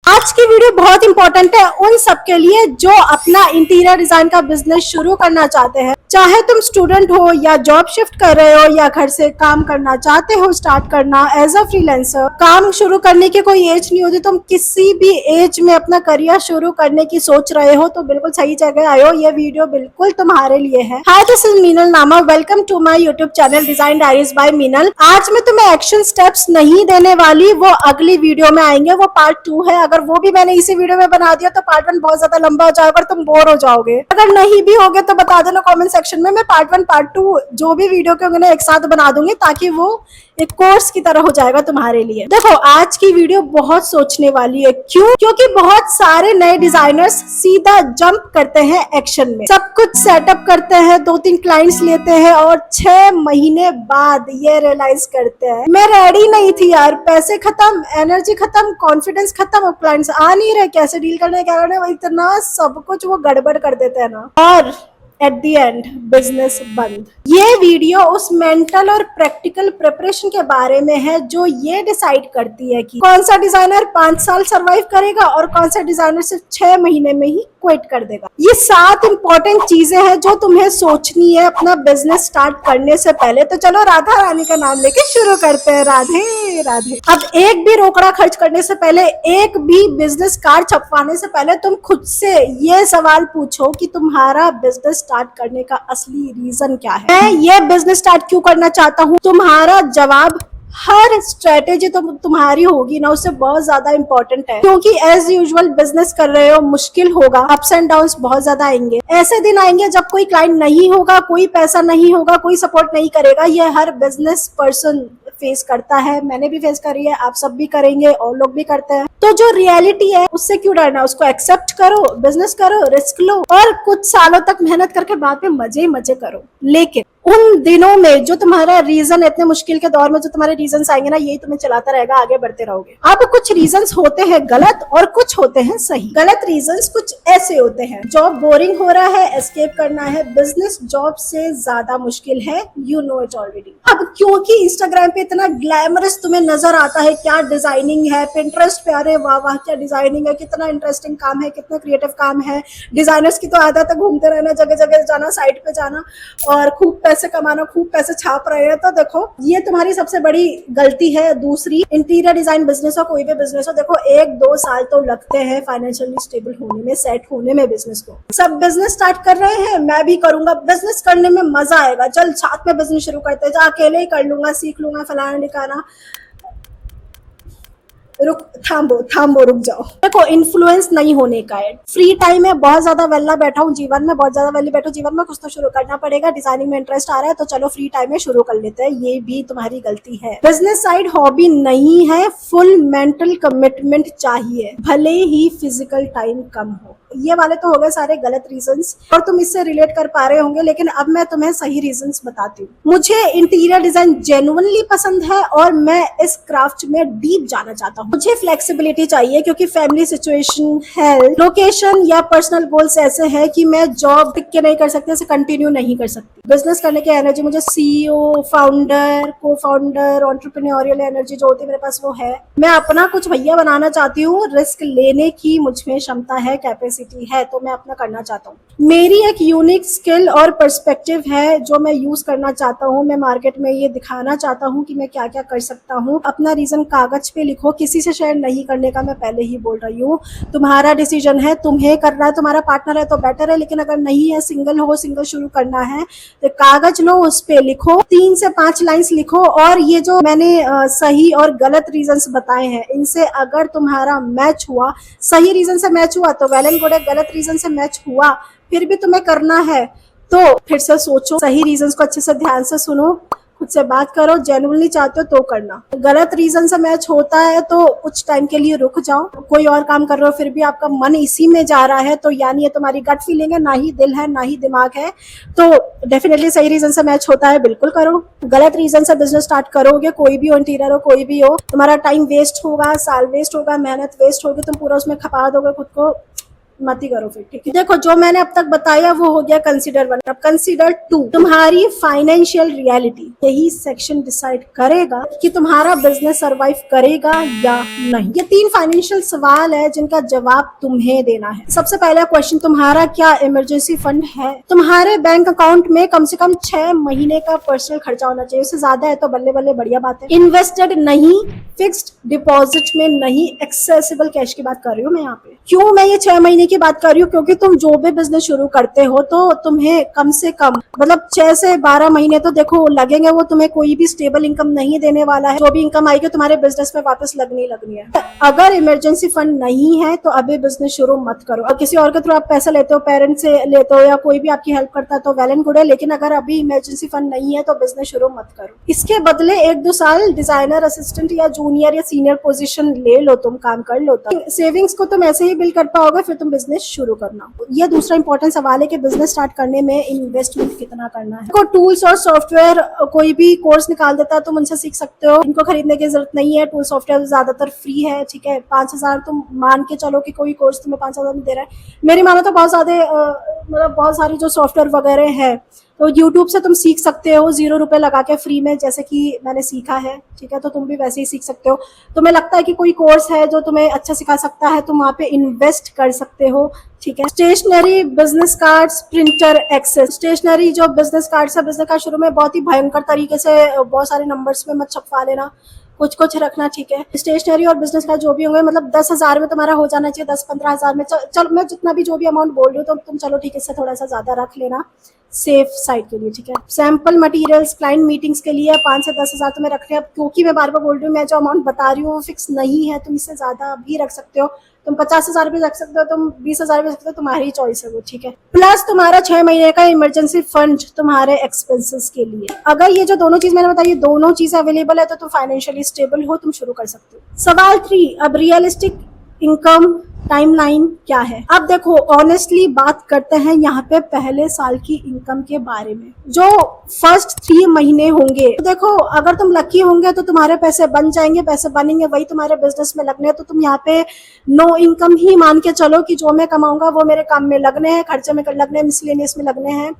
आज की वीडियो बहुत इंपॉर्टेंट है उन सबके लिए जो अपना इंटीरियर डिजाइन का बिजनेस शुरू करना चाहते हैं। चाहे तुम स्टूडेंट हो या जॉब शिफ्ट कर रहे हो या घर से काम करना चाहते हो, स्टार्ट करना एज अ फ्रीलांसर। काम शुरू करने की कोई एज नहीं होती। तुम किसी भी एज में अपना करियर शुरू करने की सोच रहे हो तो बिल्कुल सही जगह आए हो। ये वीडियो बिल्कुल तुम्हारे लिए है। हाय, this is Meenal Nama. Welcome to my YouTube channel design diaries by Meenal. आज मैं तुम्हें एक्शन स्टेप्स नहीं देने वाली, वो अगली वीडियो में आएंगे। वो पार्ट 2 है। अगर वो भी मैंने इसी वीडियो में बना दिया तो पार्ट 1 बहुत ज्यादा लंबा हो जाएगा और तुम बोर हो जाओगे। अगर नहीं भी होगे तो बता देना कमेंट सेक्शन में। मैं पार्ट 1 पार्ट 2 जो भी वीडियो के होंगे एक साथ बना दूंगी ताकि वो एक कोर्स की तरह हो जाएगा तुम्हारे लिए। देखो, आज की वीडियो बहुत सोचने वाली है। क्यों? क्योंकि बहुत सारे नए डिजाइनर्स सीधा जंप करते हैं एक्शन में। सब कुछ सेटअप करते हैं, 2-3 क्लाइंट्स लेते हैं और 6 महीने बाद ये रियलाइज करते हैं मैं रेडी नहीं थी यार। पैसे खत्म, एनर्जी खत्म, कॉन्फिडेंस खत्म, क्लाइंट्स आ नहीं रहे, कैसे डील करना है, क्या करना है, इतना सब कुछ वो गड़बड़ कर देते हैं ना, और एट द एंड बिजनेस बंद। ये वीडियो उस मेंटल और प्रैक्टिकल प्रिपरेशन के बारे में है जो ये डिसाइड करती है कि कौन सा डिजाइनर 5 साल सरवाइव करेगा और कौन सा डिजाइनर सिर्फ 6 महीने में ही क्विट कर देगा। ये 7 इंपॉर्टेंट चीजें हैं जो तुम्हें सोचनी है अपना बिजनेस स्टार्ट करने से पहले। तो चलो राधा रानी का नाम लेके शुरू करते हैं। राधे राधे। अब एक भी रोकड़ा खर्च करने से पहले, एक भी बिजनेस कार्ड छपवाने से पहले तुम खुद से ये सवाल पूछो कि तुम्हारा बिजनेस स्टार्ट करने का असली रीजन क्या है। मैं ये बिजनेस स्टार्ट क्यों करना चाहता हूँ? तुम्हारा जवाब हर स्ट्रेटेजी तो तुम्हारी होगी ना, उससे बहुत ज्यादा इंपॉर्टेंट है। क्योंकि एज यूजुअल बिजनेस कर रहे हो, मुश्किल होगा, अप्स एंड डाउन्स बहुत ज्यादा आएंगे। ऐसे दिन आएंगे जब कोई क्लाइंट नहीं होगा, कोई पैसा नहीं होगा, कोई सपोर्ट नहीं करेगा। ये हर बिजनेस पर्सन फेस करता है। मैंने भी फेस करी है, आप सब भी करेंगे और लोग भी करते हैं। तो जो रियलिटी है उससे क्यों डरना? उसको एक्सेप्ट करो, बिजनेस करो, रिस्क लो और कुछ सालों तक मेहनत करके बाद में मजे ही मजे करो। लेकिन उन दिनों में जो तुम्हारा रीजन, इतने मुश्किल के दौर में जो तुम्हारे रीजन आएंगे ना, यही तुम्हें चलाता रहेगा, आगे बढ़ते रहोगे। अब कुछ रीजन होते हैं गलत और कुछ होते हैं सही। गलत रीजन कुछ ऐसे होते हैं: जॉब बोरिंग हो रहा है, एस्केप करना है, बिजनेस जॉब से ज्यादा मुश्किल है, यू नो इट ऑलरेडी। अब क्योंकि इंस्टाग्राम पे इतना ग्लैमरस तुम्हें नजर आता है, क्या डिजाइनिंग है, पिंटरेस्ट पे अरे वाह वाह क्या डिजाइनिंग है, कितना इंटरेस्टिंग काम है, कितना क्रिएटिव काम है। डिजाइनर्स की तो आदत है घूमते रहना, जगह जगह जाना, साइट पे जाना और खूब पैसे कमाना, खूब पैसे छाप रहे हैं। तो देखो, ये तुम्हारी सबसे बड़ी गलती है। दूसरी, इंटीरियर डिजाइन बिजनेस हो, कोई भी बिजनेस हो, देखो 1-2 साल तो लगते हैं फाइनेंशियली स्टेबल होने में, सेट होने में बिजनेस को। सब बिजनेस स्टार्ट कर रहे हैं, मैं भी करूंगा, बिजनेस करने में मजा आएगा, चल साथ में बिजनेस शुरू करते हैं, अकेले ही कर लूंगा, सीख लूंगा, फलाना निकाना। रुक, थाम्बो, रुक जाओ। देखो, इन्फ्लुएंस नहीं होने का है। फ्री टाइम है, बहुत ज्यादा वेला बैठा हूँ जीवन में, बहुत ज्यादा वेली बैठा हूँ जीवन में, कुछ तो शुरू करना पड़ेगा। डिजाइनिंग में इंटरेस्ट आ रहा है तो चलो फ्री टाइम में शुरू कर लेते हैं। ये भी तुम्हारी गलती है। बिजनेस साइड हॉबी नहीं है, फुल मेंटल कमिटमेंट चाहिए, भले ही फिजिकल टाइम कम हो। ये वाले तो हो गए सारे गलत रीजंस और तुम इससे रिलेट कर पा रहे होंगे। लेकिन अब मैं तुम्हें सही रीजंस बताती हूँ। मुझे इंटीरियर डिजाइन जेन्युइनली पसंद है और मैं इस क्राफ्ट में डीप जाना चाहता हूँ। मुझे फ्लेक्सिबिलिटी चाहिए क्योंकि फैमिली सिचुएशन, हेल्थ, लोकेशन या पर्सनल गोल्स ऐसे हैं कि मैं जॉब टिक के नहीं कर सकती, इसे कंटिन्यू नहीं कर सकती। बिजनेस करने की एनर्जी मुझे सीईओ, फाउंडर, को फाउंडर, एंटरप्रेन्योरियल एनर्जी जो होती है मेरे पास वो है। मैं अपना कुछ भैया बनाना चाहती हूँ। रिस्क लेने की मुझमें क्षमता है, कैपेसिटी है, तो मैं अपना करना चाहता हूँ। मेरी एक यूनिक स्किल और पर्सपेक्टिव है जो मैं यूज करना चाहता हूँ। मैं मार्केट में ये दिखाना चाहता हूँ कि मैं क्या क्या कर सकता हूँ। अपना रीजन कागज पे लिखो, किसी से शेयर नहीं करने का मैं पहले ही बोल रही हूँ। तुम्हारा डिसीजन है, तुम्हें करना है, तुम्हारा पार्टनर है तो बेटर है, लेकिन अगर नहीं है, सिंगल हो, सिंगल शुरू करना है तो कागज लो, उस पे लिखो, 3 से 5 लाइन्स लिखो। और ये जो मैंने सही और गलत रीजन बताए हैं, इनसे अगर तुम्हारा मैच हुआ, सही रीजन से मैच हुआ तो वेल एंड गुड है, गलत रीजन से मैच हुआ फिर भी तुम्हें करना है तो फिर से सोचो, सही रीजंस को अच्छे से ध्यान से सुनो, खुद से बात करो, जेन्युइनली चाहते हो तो करना। गलत रीजन से मैच होता है तो कुछ टाइम के लिए रुक जाओ। कोई और काम कर रहे हो फिर भी आपका मन इसी में जा रहा है तो यानी ये तुम्हारी गट फीलिंग है, ना ही दिल है, ना ही दिमाग है। तो डेफिनेटली सही रीजन से मैच होता है, बिल्कुल करो। गलत रीजन से बिजनेस स्टार्ट करोगे, कोई भी हो, इंटीरियर हो, कोई भी हो, तुम्हारा टाइम वेस्ट होगा, साल वेस्ट होगा, मेहनत वेस्ट होगी, तुम पूरा उसमें खपा दोगे खुद को, मत ही करो फिर, ठीक है। देखो जो मैंने अब तक बताया वो हो गया कंसीडर 1। अब कंसीडर 2, तुम्हारी फाइनेंशियल रियलिटी। यही सेक्शन डिसाइड करेगा कि तुम्हारा बिजनेस सरवाइव करेगा या नहीं। ये 3 फाइनेंशियल सवाल है जिनका जवाब तुम्हें देना है। सबसे पहला क्वेश्चन, तुम्हारा क्या इमरजेंसी फंड है? तुम्हारे बैंक अकाउंट में कम से कम 6 महीने का पर्सनल खर्चा होना चाहिए। उससे ज्यादा है तो बल्ले बल्ले बढ़िया बात है। इन्वेस्टेड नहीं, फिक्स्ड डिपॉजिट में नहीं, एक्सेसिबल कैश की बात कर रही हूँ मैं यहाँ पे। क्यों मैं ये 6 महीने की बात कर रही हूँ? क्योंकि तुम जो भी बिजनेस शुरू करते हो तो तुम्हें कम से कम मतलब 6 से 12 महीने तो देखो लगेंगे। वो तुम्हें कोई भी स्टेबल इनकम नहीं देने वाला है। जो भी इनकम आएगी तुम्हारे बिजनेस में वापस लगनी है। अगर इमरजेंसी फंड नहीं है तो अभी बिजनेस शुरू मत करो। और किसी और के थ्रू आप पैसा लेते हो, पेरेंट्स से लेते हो या कोई भी आपकी हेल्प करता है तो वेल एंड गुड है, लेकिन अगर अभी इमरजेंसी फंड नहीं है तो बिजनेस शुरू मत करो। इसके बदले 1-2 साल डिजाइनर असिस्टेंट या जूनियर या सीनियर पोजीशन ले लो, तुम काम कर लो। सेविंग्स को तुम ऐसे ही बिल्ड कर पाओगे, फिर तुम बिजनेस शुरू करना। ये दूसरा इंपॉर्टेंट सवाल है कि बिजनेस स्टार्ट करने में इन्वेस्टमेंट कितना करना है। को टूल्स और सॉफ्टवेयर कोई भी कोर्स निकाल देता है, तुम उनसे सीख सकते हो। इनको खरीदने की जरूरत नहीं है। टूल सॉफ्टवेयर ज्यादातर फ्री है, ठीक है। 5,000 तुम मान के चलो कि कोई कोर्स तुम्हें 5,000 में दे रहा है। मेरी मानो तो बहुत ज्यादा मतलब बहुत सारी जो सॉफ्टवेयर वगैरह है तो यूट्यूब से तुम सीख सकते हो 0 रुपए लगा के फ्री में, जैसे कि मैंने सीखा है, ठीक है। तो तुम भी वैसे ही सीख सकते हो। तुम्हें लगता है कि कोई कोर्स है जो तुम्हें अच्छा सिखा सकता है, तुम वहाँ पे इन्वेस्ट कर सकते हो, ठीक है। Stationery, business cards, printer, access. Stationery जो बिजनेस कार्ड्स है, बिजनेस कार्ड शुरू में बहुत ही भयंकर तरीके से बहुत सारे नंबर्स में मत छपवा लेना, कुछ रखना, ठीक है। स्टेशनरी और बिजनेस का जो भी होंगे मतलब 10,000 में तुम्हारा हो जाना चाहिए, 10-15 हजार में। चल मैं जितना भी जो भी अमाउंट बोल रही हूँ तो तुम चलो ठीक है, इससे थोड़ा सा ज्यादा रख लेना सेफ साइड के लिए, ठीक है। सैम्पल मटेरियल्स क्लाइंट मीटिंग्स के लिए 5 से 10,000 तुम्हें रखने हैं। क्योंकि मैं बार बार बोल रही हूँ, मैं जो अमाउंट बता रही हूँ वो फिक्स नहीं है, तुम इससे ज्यादा भी रख सकते हो। तुम 50,000 भी रख सकते हो, तुम 20,000 भी रख सकते हो, तुम्हारी चॉइस है वो, ठीक है। प्लस तुम्हारा 6 महीने का इमरजेंसी फंड तुम्हारे एक्सपेंसेस के लिए। अगर ये जो दोनों चीज मैंने बताई, ये दोनों चीजें अवेलेबल है तो तुम फाइनेंशियली स्टेबल हो, तुम शुरू कर सकते हो। सवाल 3, अब रियलिस्टिक इनकम टाइमलाइन क्या है? अब देखो ऑनेस्टली बात करते हैं यहाँ पे पहले साल की इनकम के बारे में। जो फर्स्ट 3 महीने होंगे, तो देखो अगर तुम लकी होंगे तो तुम्हारे पैसे बन जाएंगे, पैसे बनेंगे वही तुम्हारे बिजनेस में लगने हैं। तो तुम यहाँ पे नो इनकम ही मान के चलो कि जो मैं कमाऊंगा वो मेरे काम में लगने हैं, खर्चे में लगने हैं, मिसलेनियस में लगने हैं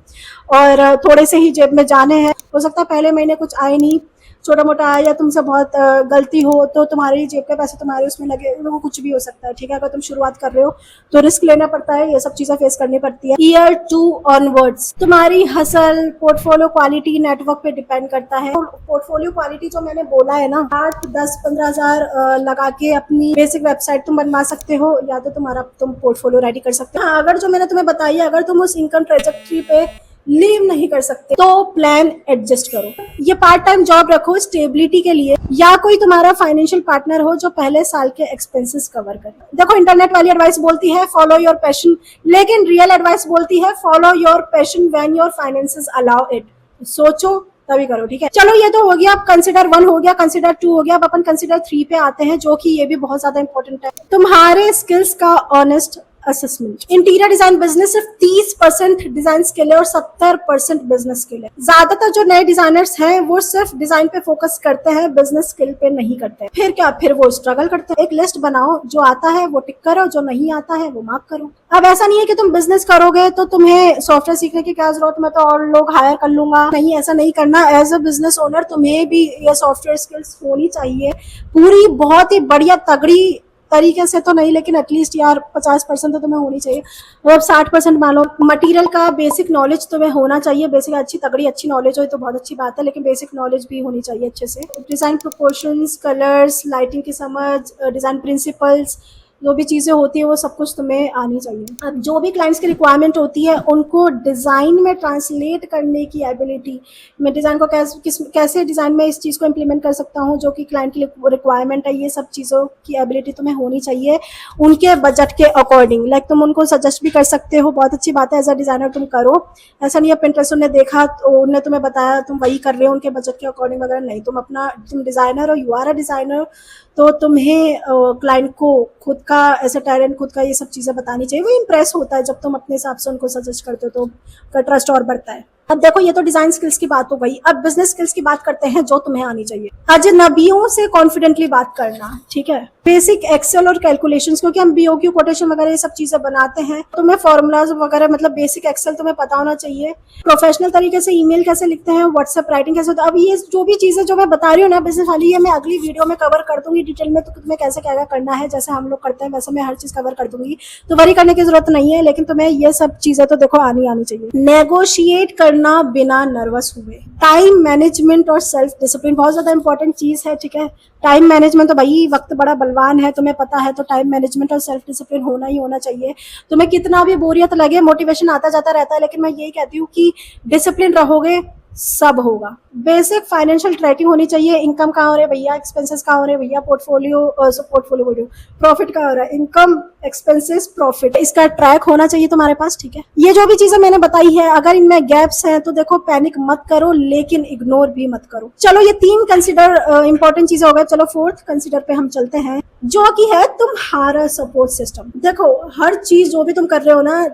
और थोड़े से ही जेब में जाने हैं। हो सकता है पहले महीने कुछ आए नहीं, छोटा मोटा आया या तुमसे बहुत गलती हो तो तुम्हारी जेब के पैसे तुम्हारे उसमें लगे, वो कुछ भी हो सकता है, ठीक है। अगर तुम शुरुआत कर रहे हो तो रिस्क लेना पड़ता है, ये सब चीजें फेस करनी पड़ती है। ईयर 2 ऑनवर्ड्स तुम्हारी हसल, पोर्टफोलियो क्वालिटी, नेटवर्क पे डिपेंड करता है। पोर्टफोलियो क्वालिटी जो मैंने बोला है ना, 8, 10, 15,000 लगा के अपनी बेसिक वेबसाइट तुम बनवा सकते हो, या तो तुम पोर्टफोलियो रेडी कर सकते हो। अगर जो मैंने तुम्हें बताई है, अगर तुम उस इनकम ट्रेजेक्ट्री पे लीव नहीं कर सकते तो प्लान एडजस्ट करो। ये पार्ट टाइम जॉब रखो स्टेबिलिटी के लिए, या कोई तुम्हारा फाइनेंशियल पार्टनर हो जो पहले साल के एक्सपेंसेस कवर करे। देखो इंटरनेट वाली एडवाइस बोलती है फॉलो योर पैशन, लेकिन रियल एडवाइस बोलती है follow your passion when your finances allow it. सोचो तभी करो, ठीक है। चलो ये तो हो गया, अब कंसिडर 1 हो गया, कंसिडर 2 हो गया। अब अपन कंसिडर 3 पे आते हैं, जो कि ये भी बहुत ज्यादा इंपॉर्टेंट है। तुम्हारे स्किल्स का honest assessment. Interior design business सिर्फ 30% डिजाइन स्किल है और 70% बिजनेस स्किल है। ज्यादातर जो नए डिजाइनर्स हैं वो सिर्फ डिजाइन पे फोकस करते हैं, बिजनेस स्किल पे नहीं करते। फिर क्या, फिर वो स्ट्रगल करते हैं। एक लिस्ट बनाओ, जो आता है वो टिक करो, जो नहीं आता है वो मार्क करो। अब ऐसा नहीं है कि तुम बिजनेस करोगे तो तुम्हें सॉफ्टवेयर सीखने की क्या जरूरत, मैं तो और लोग हायर कर लूंगा। नहीं, ऐसा नहीं करना। एज अ बिजनेस ओनर तुम्हें भी ये सॉफ्टवेयर स्किल्स होनी चाहिए पूरी, बहुत ही बढ़िया तगड़ी तरीके से तो नहीं, लेकिन एटलीस्ट यार 50% तो तुम्हें होनी चाहिए। मतलब 60% मान लो। मटेरियल का बेसिक नॉलेज तुम्हें होना चाहिए, बेसिक अच्छी तगड़ी अच्छी नॉलेज हो तो बहुत अच्छी बात है, लेकिन बेसिक नॉलेज भी होनी चाहिए अच्छे से। डिजाइन प्रोपोर्शंस, कलर्स, लाइटिंग की समझ, डिजाइन प्रिंसिपल्स, जो भी चीजें होती है वो सब कुछ तुम्हें आनी चाहिए। अब जो भी क्लाइंट्स की रिक्वायरमेंट होती है उनको डिजाइन में ट्रांसलेट करने की एबिलिटी, मैं डिजाइन को कैसे डिजाइन में इस चीज को इम्प्लीमेंट कर सकता हूँ जो कि क्लाइंट की रिक्वायरमेंट है, ये सब चीजों की एबिलिटी तुम्हें होनी चाहिए उनके बजट के अकॉर्डिंग। लाइक तुम उनको सजेस्ट भी कर सकते हो, बहुत अच्छी बात है, एज अ डिजाइनर तुम करो। ऐसा नहीं है पिंटरेस्ट उन्हें देखा तो उन्हें तुम्हें बताया तुम वही कर रहे हो उनके बजट के अकॉर्डिंग वगैरह, नहीं। तुम डिजाइनर हो, यू आर अ डिजाइनर, तो तुम्हें क्लाइंट को खुद का ऐसा टैलेंट, खुद का ये सब चीजें बतानी चाहिए। वो इम्प्रेस होता है जब तुम अपने हिसाब से उनको सजेस्ट करते हो तो ट्रस्ट और बढ़ता है। अब देखो ये तो डिजाइन स्किल्स की बात हो गई, अब बिजनेस स्किल्स की बात करते हैं जो तुम्हें आनी चाहिए। अजनबियों से कॉन्फिडेंटली बात करना, ठीक है। बेसिक एक्सेल और कैलकुलेशंस, क्योंकि हम बीओक्यू कोटेशन वगैरह ये सब चीजें बनाते हैं, तुम्हें फॉर्मूलाज वगैरह मतलब बेसिक एक्सेल तुम्हें पता होना चाहिए। प्रोफेशनल तरीके से ईमेल कैसे लिखते हैं, व्हाट्सएप राइटिंग कैसे होता है। अब ये जो भी चीजें जो मैं बता रही हूँ ना बिजनेस वाली, ये मैं अगली वीडियो में कवर कर दूंगी डिटेल में, तो तुम्हें कैसे क्या करना है, जैसे हम लोग करते हैं वैसे मैं हर चीज कवर कर दूंगी, तो वरी करने की जरूरत नहीं है। लेकिन तुम्हें ये सब चीजें तो देखो आनी चाहिए। नेगोशिएट करना बिना नर्वस हुए, टाइम मैनेजमेंट और सेल्फ डिसिप्लिन बहुत ज्यादा इंपॉर्टेंट चीज है, ठीक है। टाइम मैनेजमेंट, तो भाई वक्त बड़ा बलवान है तुम्हें पता है, तो टाइम मैनेजमेंट और सेल्फ डिसिप्लिन होना ही होना चाहिए। तुम्हें कितना भी बोरियत लगे, मोटिवेशन आता जाता रहता है, लेकिन मैं यही कहती हूँ कि डिसिप्लिन रहोगे सब होगा। बेसिक फाइनेंशियल ट्रैकिंग होनी चाहिए, इनकम कहाँ हो रहे भैया, एक्सपेंसेस कहाँ हो रहे भैया, पोर्टफोलियो बोल रही हूँ, प्रॉफिट कहाँ हो रहा है, इनकम एक्सपेंसेस प्रॉफिट, इसका ट्रैक होना चाहिए तुम्हारे पास, ठीक है। ये जो भी चीजें मैंने बताई है, अगर इनमें गैप्स हैं तो देखो पैनिक मत करो, लेकिन इग्नोर भी मत करो। चलो ये 3 कंसिडर इंपॉर्टेंट चीजें हो गए। चलो 4th कंसिडर पे हम चलते हैं, जो कि है तुम्हारा सपोर्ट सिस्टम। देखो हर चीज जो भी तुम कर रहे हो ना,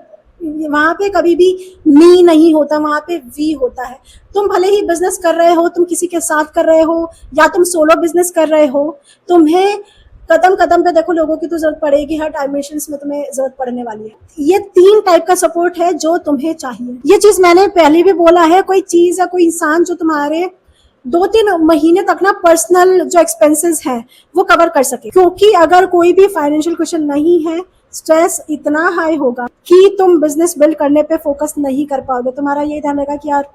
वहां पे कभी भी मी नहीं होता, वहां पे वी होता है। तुम भले ही बिजनेस कर रहे हो, तुम किसी के साथ कर रहे हो या तुम सोलो बिजनेस कर रहे हो, तुम्हें कदम कदम पे देखो लोगों की तो जरूरत पड़ेगी, हर डायमेंशंस में तुम्हें जरूरत पड़ने वाली है। ये 3 टाइप का सपोर्ट है जो तुम्हें चाहिए। ये चीज मैंने पहले भी बोला है, कोई चीज या कोई इंसान जो तुम्हारे 2-3 महीने तक ना पर्सनल जो एक्सपेंसेस है वो कवर कर सके, क्योंकि अगर कोई भी फाइनेंशियल क्वेश्चन नहीं है, स्ट्रेस इतना हाई होगा कि तुम बिजनेस बिल्ड करने पे फोकस नहीं कर पाओगे। तुम्हारा ये ध्यान रहेगा कि यार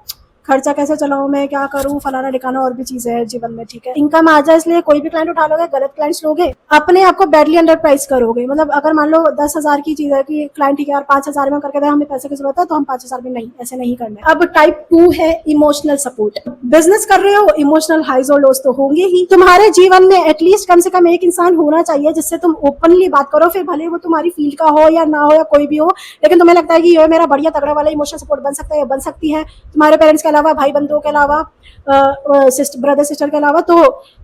खर्चा कैसे चलाऊं, मैं क्या करूं, फलाना ठिकाना, और भी चीजें हैं जीवन में, ठीक है। इनकम आ जाए इसलिए कोई भी क्लाइंट उठा लोगे, गलत क्लाइंट्स लोगे, अपने आप को बैडली अंडर प्राइस करोगे। मतलब अगर मान लो 10,000 की चीज है कि क्लाइंट ठीक है यार 5,000 में करके दे, हमें पैसे की जरूरत है तो हम 5,000 में, नहीं, ऐसे नहीं करना है। अब टाइप 2 है इमोशनल सपोर्ट। बिजनेस कर रहे हो, इमोशनल हाइज और लोस तो होंगे ही। तुम्हारे जीवन में एटलीस्ट कम से कम एक इंसान होना चाहिए जिससे तुम ओपनली बात करो, फिर भले वो तुम्हारी फील्ड का हो या ना हो या कोई भी हो, लेकिन तुम्हें लगता है कि ये मेरा बढ़िया तगड़ा वाला इमोशनल सपोर्ट बन सकता है या बन सकती है तुम्हारे पेरेंट्स के अलावा, भाई बंधुओं के अलावा, ब्रदर सिस्टर के अलावा, तो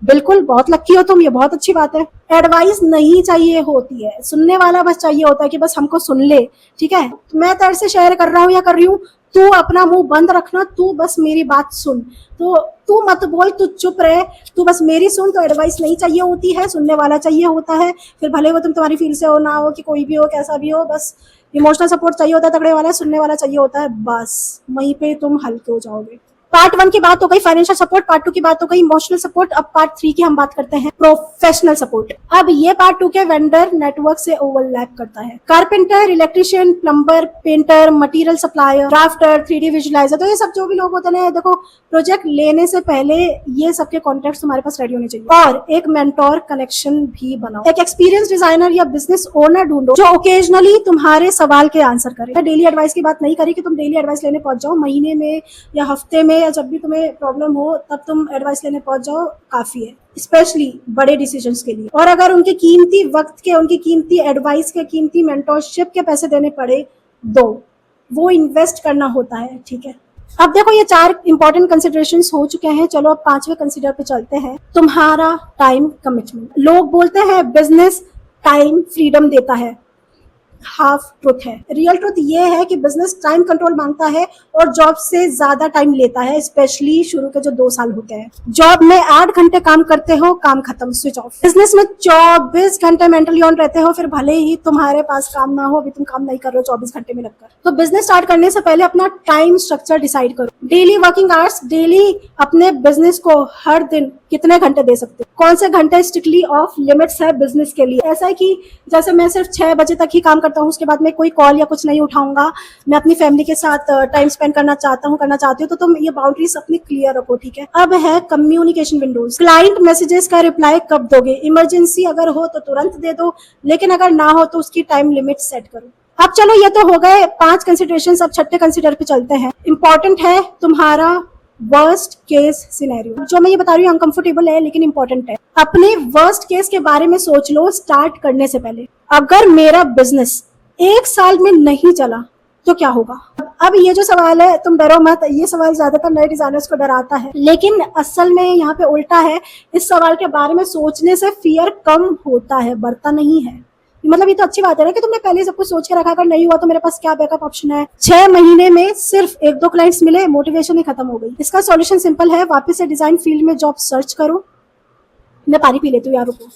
बिल्कुल बहुत लकी हो तुम, ये बहुत अच्छी बात है। एडवाइस नहीं चाहिए होती है, सुनने वाला बस चाहिए होता है कि बस हमको सुन ले, ठीक है। मैं तेरे से शेयर कर रहा हूँ या कर रही हूँ, तू अपना मुंह बंद रखना, तू बस मेरी बात सुन, तो तू मत बोल, तू चुप रहे, तू बस मेरी सुन। तो एडवाइस नहीं चाहिए होती है, सुनने वाला चाहिए होता है। फिर भले वो तुम तुम्हारी फील्ड से हो ना हो, कि कोई भी हो कैसा भी हो, बस इमोशनल सपोर्ट चाहिए होता है, तगड़े वाला, सुनने वाला चाहिए होता है, बस वहीं पे तुम हल्के हो जाओगे। पार्ट 1 की बात हो गई फाइनेंशियल सपोर्ट, पार्ट 2 की बात हो गई इमोशनल सपोर्ट। अब पार्ट 3 की हम बात करते हैं प्रोफेशनल सपोर्ट। अब ये पार्ट 2 के वेंडर नेटवर्क से ओवरलैप करता है। Carpenter, electrician, plumber, painter, material supplier, drafter, 3D visualiser, तो ये सब जो भी लोग होते हैं, देखो प्रोजेक्ट लेने से पहले ये सबके कॉन्टेक्ट तुम्हारे पास रेडी होने चाहिए, और एक मेंटोर कनेक्शन भी बनाओ। एक एक्सपीरियंस डिजाइनर या बिजनेस ओनर ढूंढो जो ओकेजनली तुम्हारे सवाल के आंसर करे। डेली एडवाइस की बात नहीं करी कि तुम डेली एडवाइस लेने पहुंच जाओ, महीने में या हफ्ते में या जब भी तुम्हें प्रॉब्लम हो तब तुम एडवाइस लेने पहुंच जाओ, काफी है, स्पेशली बड़े डिसीजंस के लिए। और अगर उनके कीमती वक्त के, उनकी कीमती एडवाइस के, कीमती मेंटोरशिप के पैसे देने पड़े, दो, वो इन्वेस्ट करना होता है, ठीक है। अब देखो ये 4 इंपॉर्टेंट कंसिडरेशंस हो चुके हैं, चलो अब 5वें कंसिडर पे चलते हैं, तुम्हारा टाइम कमिटमेंट। लोग बोलते हैं बिजनेस टाइम फ्रीडम देता है, हाफ ट्रुथ है। रियल ट्रुथ ये है कि बिजनेस टाइम कंट्रोल मांगता है और जॉब से ज्यादा टाइम लेता है, स्पेशली शुरू के जो 2 साल होते हैं। जॉब में 8 घंटे काम करते हो, काम खत्म, स्विच ऑफ। बिजनेस में 24 घंटे मेंटली ऑन रहते हो, फिर भले ही तुम्हारे पास काम ना हो, अभी तुम काम नहीं कर रहे हो 24 घंटे में लगकर। तो बिजनेस स्टार्ट करने से पहले अपना टाइम स्ट्रक्चर डिसाइड करो। डेली वर्किंग आवर्स, डेली अपने बिजनेस को हर दिन कितने घंटे दे सकते हो, कौन से घंटे स्ट्रिक्टली ऑफ लिमिट्स है बिजनेस के लिए। ऐसा है कि जैसे मैं सिर्फ 6 बजे तक ही काम करता हूँ, उसके बाद मैं कोई कॉल या कुछ नहीं उठाऊंगा, मैं अपनी फैमिली के साथ टाइम स्पेंड करना चाहती हूँ, तो तुम ये बाउंड्रीज अपनी क्लियर रखो, ठीक है। अब है कम्युनिकेशन विंडोज। क्लाइंट मैसेजेस का रिप्लाई कब दोगे, इमरजेंसी अगर हो तो तुरंत दे दो, लेकिन अगर ना हो तो उसकी टाइम लिमिट सेट करो। अब चलो ये तो हो गए 5 कंसिडरेशंस, अब 6ठे कंसिडर पे चलते हैं। इंपॉर्टेंट है तुम्हारा वर्स्ट केस सिनेरियो। जो मैं ये बता रही हूँ अनकंफर्टेबल है लेकिन इंपॉर्टेंट है। अपने वर्स्ट केस के बारे में सोच लो स्टार्ट करने से पहले। अगर मेरा बिजनेस 1 साल में नहीं चला तो क्या होगा। अब ये जो सवाल है, तुम डरो मत, ये सवाल ज्यादातर नए डिजाइनर्स को डराता है, लेकिन असल में यहाँ पे उल्टा है। इस सवाल के बारे में सोचने से फियर कम होता है, बढ़ता नहीं है। मतलब ये तो अच्छी बात है ना कि तुमने पहले सब कुछ सोच के रखा, अगर नहीं हुआ तो मेरे पास क्या बैकअप ऑप्शन है। 6 महीने में सिर्फ 1-2 क्लाइंट्स मिले, मोटिवेशन ही खत्म हो गई। इसका सॉल्यूशन सिंपल है, वापस से डिजाइन फील्ड में जॉब सर्च करो। मैं पानी पी लेती हूँ यार, रुको।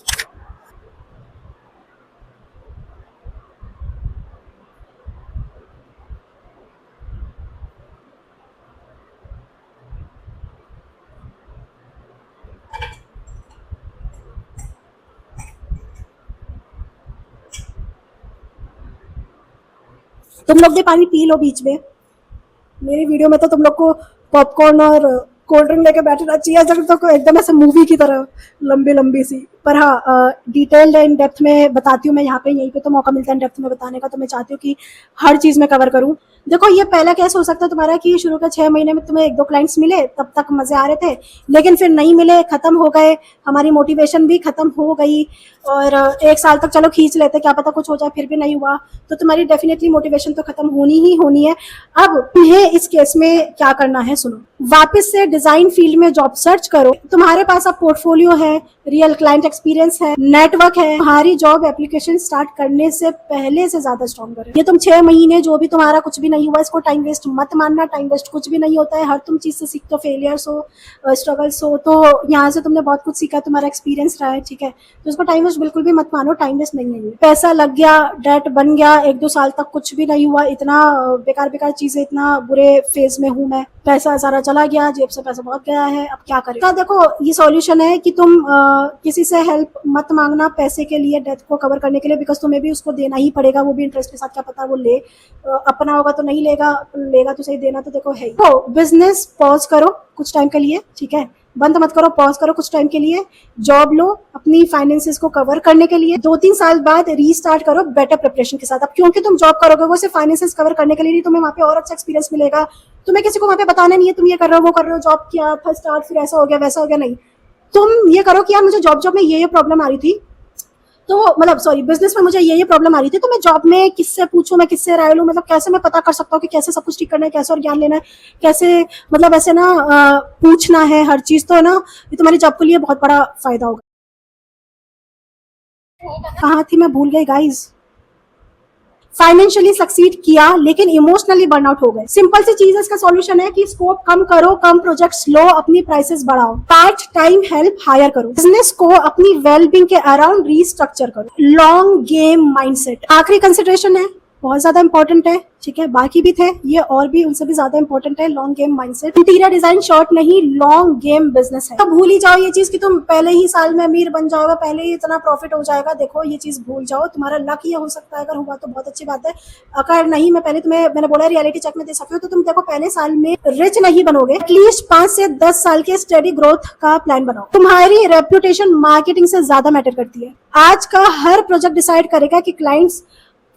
तुम लोग भी पानी पी लो बीच में। मेरी वीडियो में तो तुम लोग को पॉपकॉर्न और कोल्ड ड्रिंक लेके बैठना चाहिए, जब तो एकदम ऐसे मूवी की तरह लंबी लंबी सी। पर हाँ, डिटेल्ड इन डेप्थ में बताती हूँ मैं यहाँ पे, यहीं पे तो मौका मिलता है डेप्थ में बताने का, तो मैं चाहती हूँ कि हर चीज़ में कवर करूँ। देखो, ये पहला केस हो सकता है तुम्हारा कि शुरू के 6 महीने में तुम्हें 1-2 क्लाइंट्स मिले, तब तक मजे आ रहे थे, लेकिन फिर नहीं मिले, खत्म हो गए, हमारी मोटिवेशन भी खत्म हो गई, और 1 साल तक चलो खींच लेते, क्या पता कुछ हो जाए, फिर भी नहीं हुआ, तो तुम्हारी डेफिनेटली मोटिवेशन तो खत्म होनी ही होनी है। अब तुम्हें इस केस में क्या करना है सुनो। वापस से डिजाइन फील्ड में जॉब सर्च करो। तुम्हारे पास अब पोर्टफोलियो है, रियल क्लाइंट एक्सपीरियंस है, नेटवर्क है, तुम्हारी जॉब एप्लीकेशन स्टार्ट करने से पहले से ज्यादा स्ट्रॉन्गर है। ये तुम 6 महीने जो भी तुम्हारा कुछ भी नहीं हुआ, इसको टाइम वेस्ट मत मानना। टाइम वेस्ट कुछ भी नहीं होता है, हर तुम चीज से सीखते हो, फेलियर्स हो, स्ट्रगल्स हो, तो यहाँ से तुमने बहुत कुछ सीखा, तुम्हारा एक्सपीरियंस रहा है, ठीक है, तो इसको टाइम वेस्ट बिल्कुल भी मत मानो। टाइम वेस्ट नहीं है, पैसा लग गया, डेट बन गया, 1-2 साल तक कुछ भी नहीं हुआ, इतना बेकार बेकार चीजें, इतना बुरे फेज में हूं मैं, पैसा सारा चला गया, जेब से पैसा बहुत गया है, अब क्या करें। तो देखो, ये सॉल्यूशन है कि तुम किसी से हेल्प मत मांगना पैसे के लिए, डेथ को कवर करने के लिए, बिकॉज तुम्हें भी उसको देना ही पड़ेगा, वो भी इंटरेस्ट के साथ, क्या पता वो ले, अपना होगा तो नहीं लेगा, लेगा तो सही, देना तो देखो है। तो बिजनेस पॉज करो कुछ टाइम के लिए, ठीक है, बंद मत करो, पॉज करो कुछ टाइम के लिए, जॉब लो अपनी फाइनेंसेस को कवर करने के लिए, 2-3 साल बाद रीस्टार्ट करो बेटर प्रिपरेशन के साथ। अब क्योंकि तुम जॉब करोगे वो सिर्फ फाइनेंसेस कवर करने के लिए नहीं, तुम्हें वहाँ पे और अच्छा एक्सपीरियंस मिलेगा, तुम्हें किसी को वहाँ पे बताना नहीं है तुम ये कर रहे हो वो कर रहे हो, जॉब किया था स्टार्ट, फिर ऐसा हो गया वैसा हो गया, नहीं, तुम ये करो कि यार मुझे जॉब में ये प्रॉब्लम आ रही थी, तो मतलब सॉरी, बिजनेस में मुझे ये प्रॉब्लम आ रही थी, तो मैं जॉब में किससे पूछूं, मैं किससे राय लूं, मतलब कैसे मैं पता कर सकता हूँ कि कैसे सब कुछ ठीक करना है, कैसे और ज्ञान लेना है, कैसे, मतलब ऐसे ना पूछना है हर चीज, तो है ना, ये तुम्हारी जॉब के लिए बहुत बड़ा फायदा होगा। कहाँ थी मैं, भूल गई गाइज। फाइनेंशियली सक्सीड किया लेकिन इमोशनली बर्नआउट हो गए। सिंपल सी चीज है, इसका सॉल्यूशन है कि स्कोप कम करो, कम प्रोजेक्ट्स लो, अपनी प्राइसेस बढ़ाओ, पार्ट टाइम हेल्प हायर करो, बिजनेस को अपनी वेलबींग के अराउंड रीस्ट्रक्चर करो, लॉन्ग गेम माइंडसेट आखिरी कंसिडरेशन है, बहुत ज्यादा इंपॉर्टेंट है, ठीक है, बाकी भी थे ये और भी उनसे भी ज्यादा इंपॉर्टेंट है, long game mindset. Interior design short नहीं, लॉन्ग गेम बिजनेस है। तो भूल ही जाओ ये चीज कि तुम पहले ही साल में अमीर बन जाओगे, पहले ही इतना प्रॉफिट हो जाएगा, देखो ये चीज भूल जाओ, तुम्हारा लक ये हो सकता है, अगर हुआ तो बहुत अच्छी बात है, अगर नहीं, मैं पहले तुम्हें मैंने बोला रियलिटी चेक में दे सकते हो, तो तुम देखो पहले साल में रिच नहीं बनोगे, एटलीस्ट 5 से 10 साल के स्टडी ग्रोथ का प्लान बनाओ। तुम्हारी रेप्यूटेशन मार्केटिंग से ज्यादा मैटर करती है। आज का हर प्रोजेक्ट डिसाइड करेगा कि क्लाइंट्स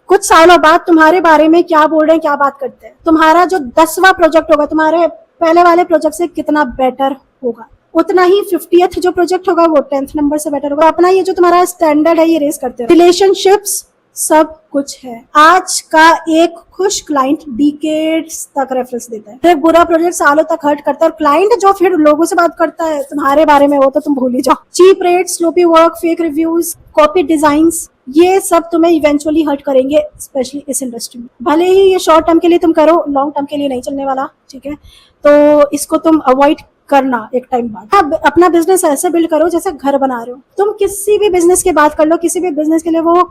कुछ सालों बाद तुम्हारे बारे में क्या बोल रहे हैं, क्या बात करते हैं। तुम्हारा जो 10वां प्रोजेक्ट होगा तुम्हारे पहले वाले प्रोजेक्ट से कितना बेटर होगा, उतना ही 50th जो प्रोजेक्ट होगा वो 10th नंबर से बेटर होगा। अपना ये जो तुम्हारा स्टैंडर्ड है ये रेस करते रहो। रिलेशनशिप्स सब कुछ है। आज का एक खुश क्लाइंट डिकेड्स तक रेफरेंस देता है, एक बुरा प्रोजेक्ट सालों तक हर्ट करता है, और क्लाइंट जो फिर लोगों से बात करता है तुम्हारे बारे में वो तो तुम भूल ही जाओ। Cheap rate, sloppy work, fake reviews, copy designs, ये सब तुम्हें इवेंचुअली हर्ट करेंगे, स्पेशली इस इंडस्ट्री में। भले ही ये शॉर्ट टर्म के लिए तुम करो, लॉन्ग टर्म के लिए नहीं चलने वाला, ठीक है, तो इसको तुम अवॉइड करना एक टाइम बाद। अब अपना बिजनेस ऐसे बिल्ड करो जैसे घर बना रहे हो। तुम किसी भी बिजनेस की बात कर लो, किसी भी बिजनेस के लिए वो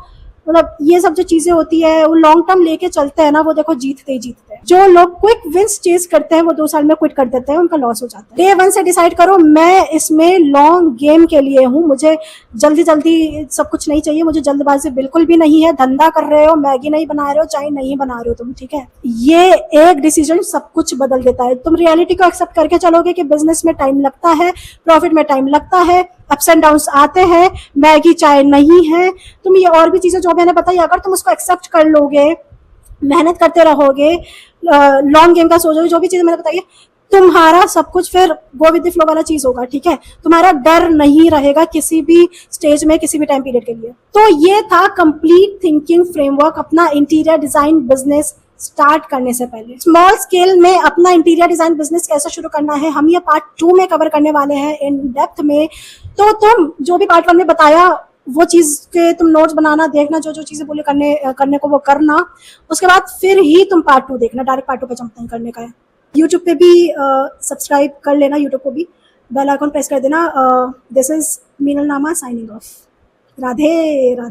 मतलब ये सब जो चीजें होती है वो लॉन्ग टर्म लेके चलते हैं ना, वो देखो जीतते ही जीतते हैं। जो लोग क्विक विंस चेज करते हैं वो 2 साल में क्विट कर देते हैं, उनका लॉस हो जाता है। डे 1 से डिसाइड करो मैं इसमें लॉन्ग गेम के लिए हूँ, मुझे जल्दी जल्दी सब कुछ नहीं चाहिए, मुझे जल्दबाजी बिल्कुल भी नहीं है। धंधा कर रहे हो, मैगी नहीं बना रहे हो, चाय नहीं बना रहे हो तुम, ठीक है, ये एक डिसीजन सब कुछ बदल देता है। तुम रियलिटी को एक्सेप्ट करके चलोगे कि बिजनेस में टाइम लगता है, प्रॉफिट में टाइम लगता है, अप्स एंड डाउन्स आते हैं, मैगी चाय नहीं है, तुम ये और भी चीजें जो मैंने बताई, अगर तुम उसको एक्सेप्ट कर लोगे, मेहनत करते रहोगे, लॉन्ग गेम का सोचोगे, जो भी चीजें मैंने बताई है, तुम्हारा सब कुछ फिर वो विद द फ्लो वाला चीज होगा, ठीक है, तुम्हारा डर नहीं रहेगा किसी भी स्टेज में, किसी भी टाइम पीरियड के लिए। तो ये था कंप्लीट थिंकिंग फ्रेमवर्क अपना इंटीरियर डिजाइन बिजनेस स्टार्ट करने से पहले। स्मॉल स्केल में अपना इंटीरियर डिजाइन बिजनेस कैसे शुरू करना है हम ये पार्ट 2 में कवर करने वाले हैं इन डेप्थ में। तो तुम जो भी पार्ट 1 में बताया वो चीज़ के तुम नोट्स बनाना, देखना, जो जो चीज़ें बोले करने को वो करना, उसके बाद फिर ही तुम पार्ट 2 देखना, डायरेक्ट पार्ट 2 पे जंप नहीं करने का है। यूट्यूब पे भी सब्सक्राइब कर लेना, यूट्यूब को भी बेल आइकन प्रेस कर देना। दिस इज़ मीनल नामा साइनिंग ऑफ। राधे राधे।